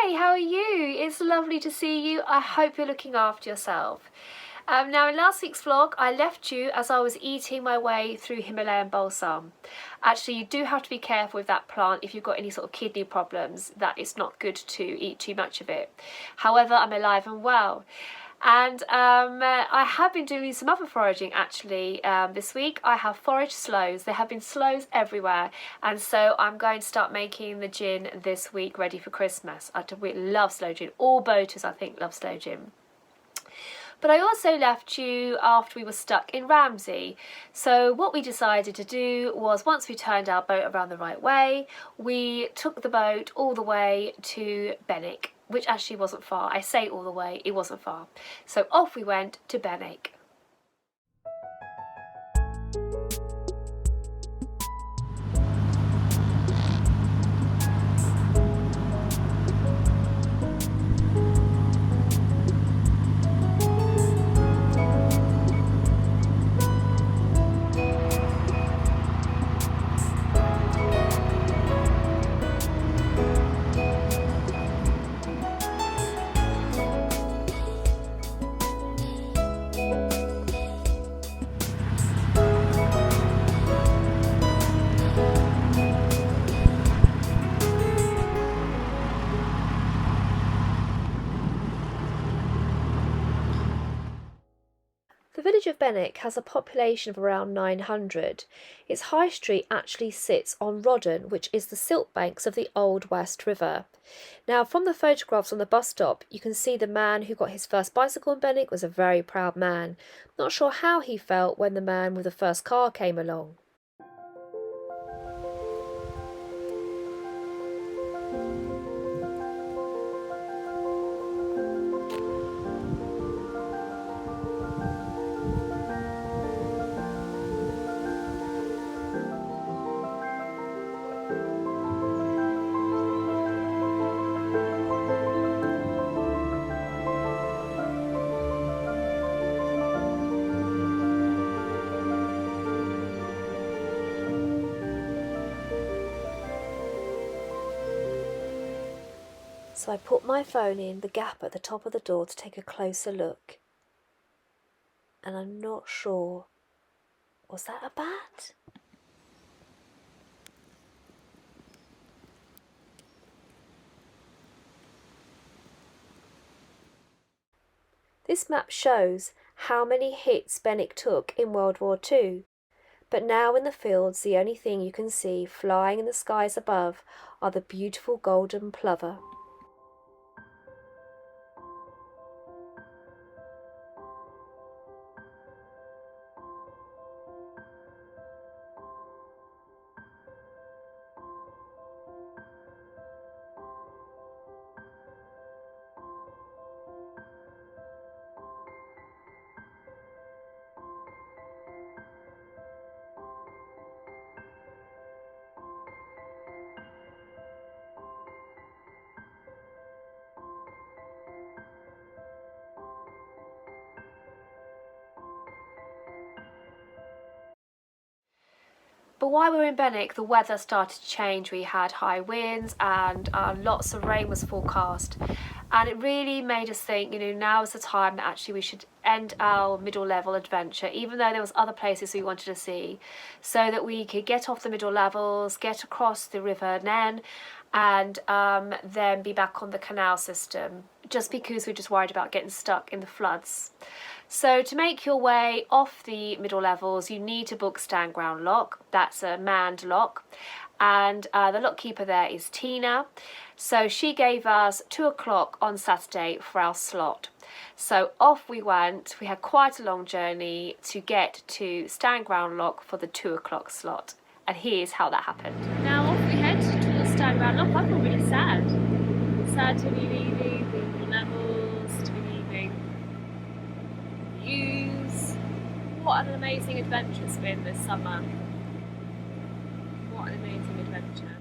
Hi, how are you? It's lovely to see you. I hope you're looking after yourself. Now, in last week's vlog, I left you as I was eating my way through Himalayan balsam. Actually, you do have to be careful with that plant if you've got any sort of kidney problems, that it's not good to eat too much of it. However, I'm alive and well. And I have been doing some other foraging actually this week. I have foraged sloes. There have been sloes everywhere, and so I'm going to start making the gin this week ready for Christmas. I love sloe gin. All boaters, I think, love sloe gin. But I also left you after we were stuck in Ramsey. So what we decided to do was, once we turned our boat around the right way, we took the boat all the way to Benwick, which actually wasn't far. I say all the way, it wasn't far. So off we went to Benwick. The village of Benwick has a population of around 900. Its high street actually sits on Rodden, which is the silt banks of the Old West River. Now, from the photographs on the bus stop, you can see the man who got his first bicycle in Benwick was a very proud man. Not sure how he felt when the man with the first car came along. So I put my phone in the gap at the top of the door to take a closer look. And I'm not sure. Was that a bat? This map shows how many hits Benwick took in World War II. But now in the fields, the only thing you can see flying in the skies above are the beautiful golden plover. But while we were in Benwick, the weather started to change. We had high winds and lots of rain was forecast. And it really made us think, now is the time that actually we should end our middle level adventure, even though there was other places we wanted to see, so that we could get off the middle levels, get across the River Nene, and then be back on the canal system, just because we're just worried about getting stuck in the floods. So to make your way off the middle levels, you need to book Stanground Lock. That's a manned lock. And the lockkeeper there is Tina. So she gave us 2 o'clock on Saturday for our slot. So off we went. We had quite a long journey to get to Stanground Lock for the 2 o'clock slot. And here's how that happened. Now off we head towards Stanground Lock. I feel really sad. Sad to be leaving the middle levels, to be leaving views. What an amazing adventure it's been this summer. What an amazing adventure.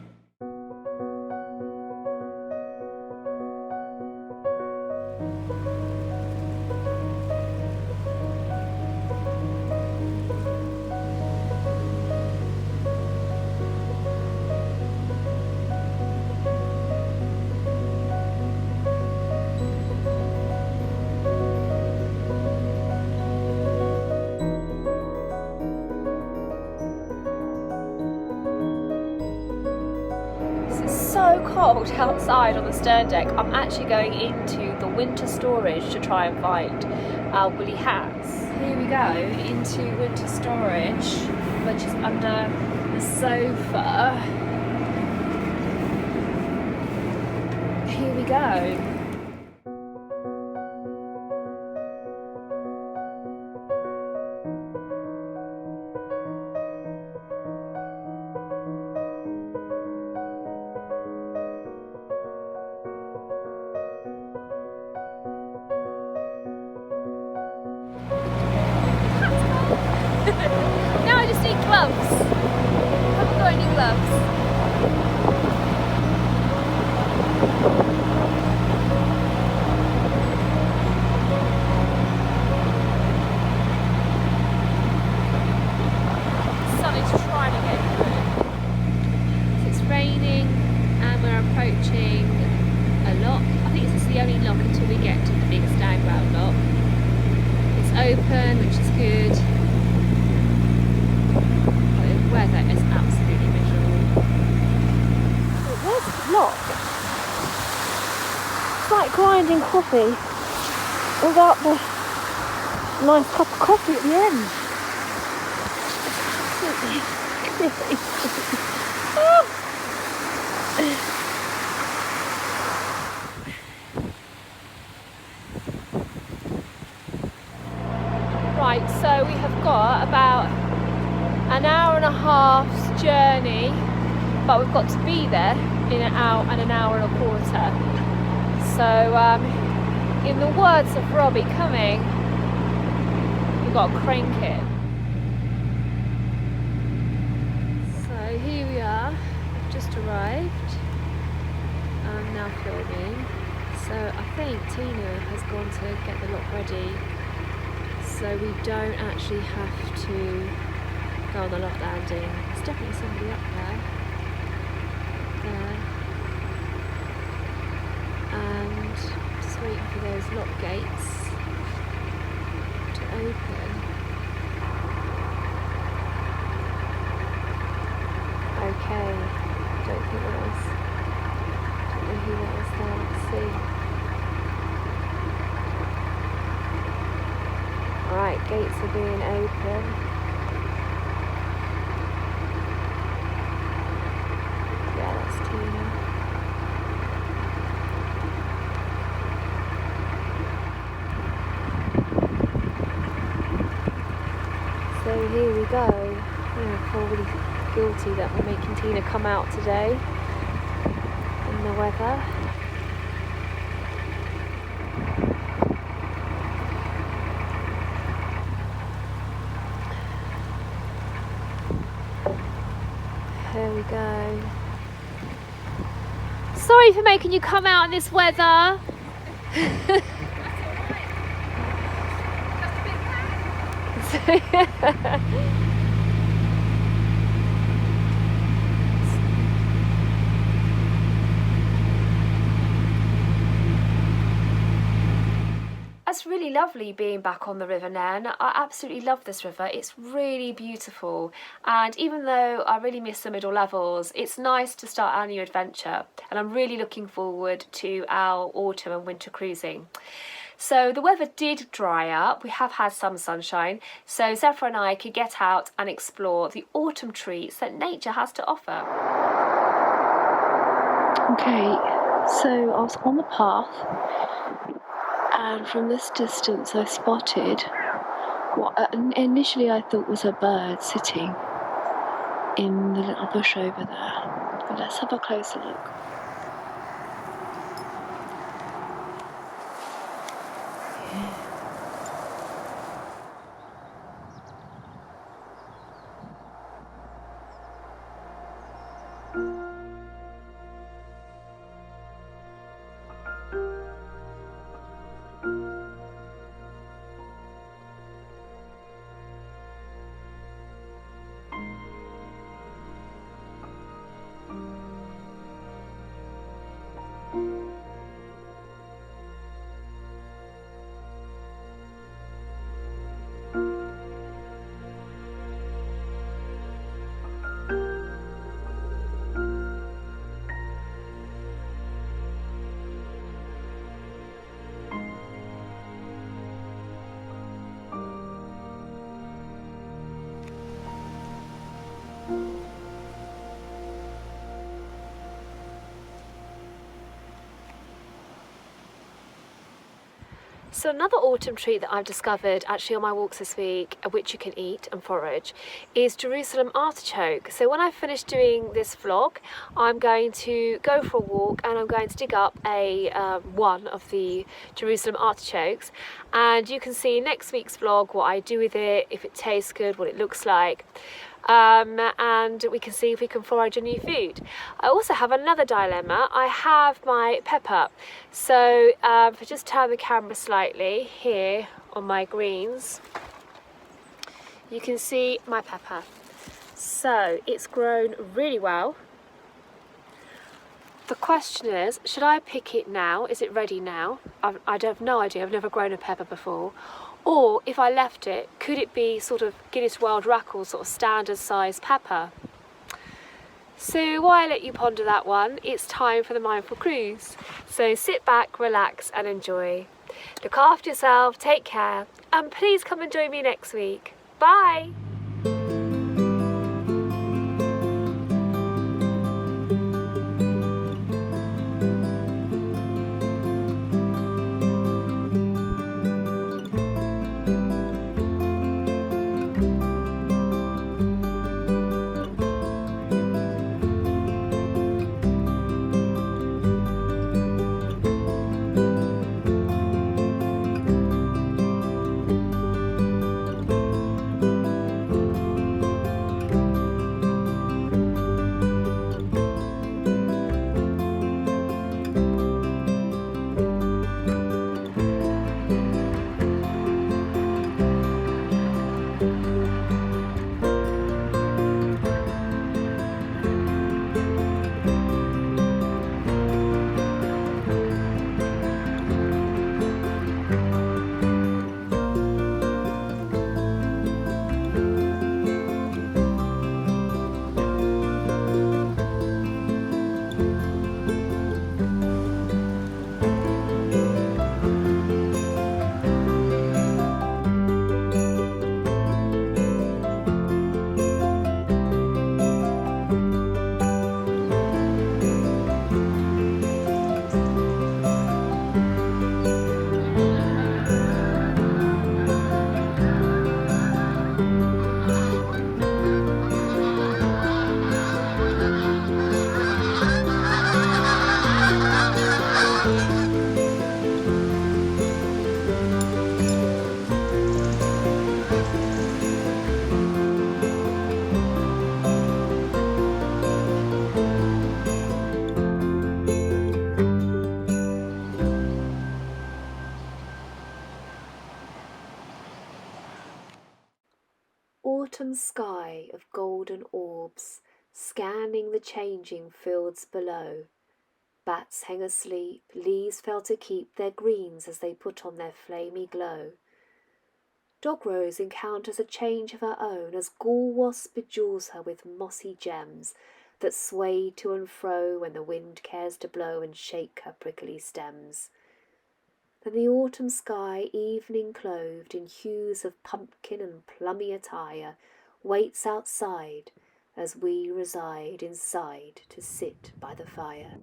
cold outside on the stern deck, I'm actually going into the winter storage to try and find our woolly hats. Here we go, into winter storage, which is under the sofa. Here we go. Now I just need gloves. I haven't got any gloves. The sun is trying to get through. So it's raining and we're approaching a lock. I think this is the only lock until we get to the big Stanground Lock. It's open, which is good. The weather is absolutely miserable. Where's the lock? It's like grinding coffee without the nice cup of coffee at the end. Right, so we have got about an hour and a half's journey, but we've got to be there in an hour and a quarter. So in the words of Robbie coming, we've got to crank it. So here we are, we've just arrived. I'm now filming. So I think Tina has gone to get the lock ready, so we don't actually have to go on the lock landing. There's definitely somebody up there. There. And just waiting for those lock gates to open. Okay. Don't know who that was there. Let's see. Alright, gates are being open. So here we go. I feel really guilty that we're making Tina come out today in the weather. Here we go. Sorry for making you come out in this weather. It's really lovely being back on the River Nene. I absolutely love this river. It's really beautiful, and even though I really miss the middle levels, it's nice to start our new adventure, and I'm really looking forward to our autumn and winter cruising. So the weather did dry up, we have had some sunshine, so Zephyr and I could get out and explore the autumn treats that nature has to offer. Okay, so I was on the path, and from this distance I spotted what initially I thought was a bird sitting in the little bush over there. But let's have a closer look. So another autumn treat that I've discovered actually on my walks this week, which you can eat and forage, is Jerusalem artichoke. So when I finish doing this vlog, I'm going to go for a walk and I'm going to dig up one of the Jerusalem artichokes, and you can see in next week's vlog what I do with it, if it tastes good, what it looks like. And we can see if we can forage a new food. I also have another dilemma. I have my pepper. So if I just turn the camera slightly here on my greens, you can see my pepper. So it's grown really well. The question is, should I pick it now? Is it ready now? I have no idea. I've never grown a pepper before. Or if I left it, could it be sort of Guinness World Record sort of standard size pepper? So while I let you ponder that one, it's time for the Mindful Cruise. So sit back, relax and enjoy. Look after yourself, take care, and please come and join me next week. Bye! Autumn sky of golden orbs, scanning the changing fields below. Bats hang asleep, leaves fail to keep their greens as they put on their flamy glow. Dogrose encounters a change of her own as gall wasp bejewels her with mossy gems that sway to and fro when the wind cares to blow and shake her prickly stems. Then the autumn sky, evening clothed in hues of pumpkin and plummy attire, waits outside as we reside inside to sit by the fire.